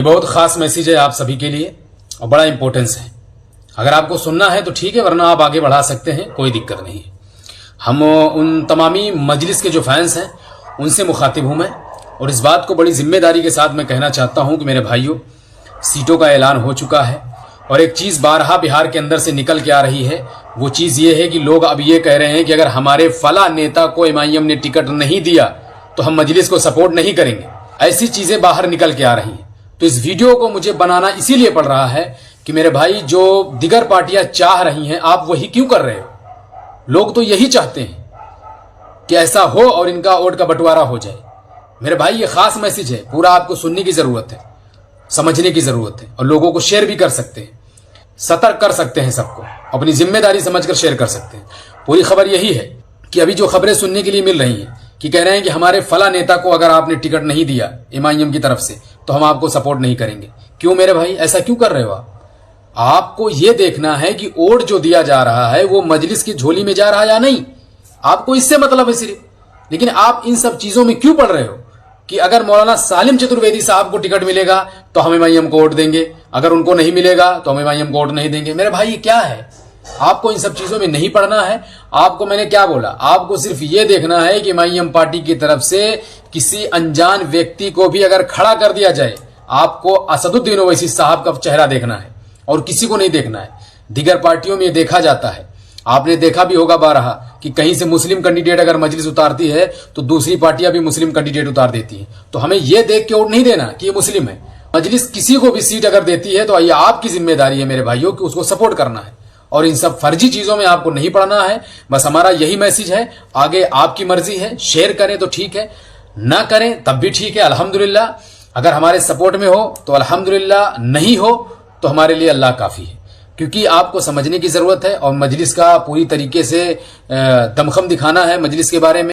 बहुत खास मैसेज है आप सभी के लिए और बड़ा इंपॉर्टेंस है। अगर आपको सुनना है तो ठीक है, वरना आप आगे बढ़ा सकते हैं, कोई दिक्कत नहीं है। हम उन तमामी मजलिस के जो फैंस हैं उनसे मुखातिब हूं मैं, और इस बात को बड़ी जिम्मेदारी के साथ मैं कहना चाहता हूं कि मेरे भाइयों, सीटों का ऐलान हो चुका है और एक चीज बारहा बिहार के अंदर से निकल के आ रही है। वो चीज ये है कि लोग अब ये कह रहे हैं कि अगर हमारे फला नेता को एमआईएम ने टिकट नहीं दिया तो हम मजलिस को सपोर्ट नहीं करेंगे। ऐसी चीजें बाहर निकल के आ रही हैं। तो इस वीडियो को मुझे बनाना इसीलिए पड़ रहा है कि मेरे भाई, जो दिगर पार्टियां चाह रही हैं आप वही क्यों कर रहे हो? लोग तो यही चाहते हैं कि ऐसा हो और इनका वोट का बंटवारा हो जाए। मेरे भाई, ये खास मैसेज है, पूरा आपको सुनने की जरूरत है, समझने की जरूरत है, और लोगों को शेयर भी कर सकते हैं, सतर्क कर सकते हैं, सबको अपनी जिम्मेदारी समझकर शेयर कर सकते हैं। पूरी खबर यही है कि अभी जो खबरें सुनने के लिए मिल रही हैं कि कह रहे हैं कि हमारे फला नेता को अगर आपने टिकट नहीं दिया एमआईएम की तरफ से तो हम आपको सपोर्ट नहीं करेंगे। क्यों मेरे भाई, ऐसा क्यों कर रहे हो आप? आपको यह देखना है कि वोट जो दिया जा रहा है वो मजलिस की झोली में जा रहा है या नहीं, आपको इससे मतलब है सिर्फ। लेकिन आप इन सब चीजों में क्यों पड़ रहे हो कि अगर मौलाना सालिम चतुर्वेदी साहब को टिकट मिलेगा तो हम एमआईएम को वोट देंगे, अगर उनको नहीं मिलेगा तो हम एमआईएम को वोट नहीं देंगे। मेरे भाई, ये क्या है? आपको इन सब चीजों में नहीं पड़ना है। आपको मैंने क्या बोला, आपको सिर्फ ये देखना है कि एमआईएम पार्टी की तरफ से किसी अनजान व्यक्ति को भी अगर खड़ा कर दिया जाए, आपको असदुद्दीन ओवैसी साहब का चेहरा देखना है और किसी को नहीं देखना है। दिगर पार्टियों में ये देखा जाता है, आपने देखा भी होगा बारहा, कि कहीं से मुस्लिम कैंडिडेट अगर मजलिस उतारती है तो दूसरी पार्टियां भी मुस्लिम कैंडिडेट उतार देती हैं। तो हमें यह देख के वोट नहीं देना कि ये मुस्लिम है। मजलिस किसी को भी सीट अगर देती है तो ये आपकी जिम्मेदारी है मेरे भाइयों कि उसको सपोर्ट करना है, और इन सब फर्जी चीजों में आपको नहीं पड़ना है। बस हमारा यही मैसेज है। आगे आपकी मर्जी है, शेयर करें तो ठीक है, ना करें तब भी ठीक है, अल्हम्दुलिल्लाह। अगर हमारे सपोर्ट में हो तो अल्हम्दुलिल्लाह, नहीं हो तो हमारे लिए अल्लाह काफी है। क्योंकि आपको समझने की जरूरत है और मजलिस का पूरी तरीके से दमखम दिखाना है मजलिस के बारे में।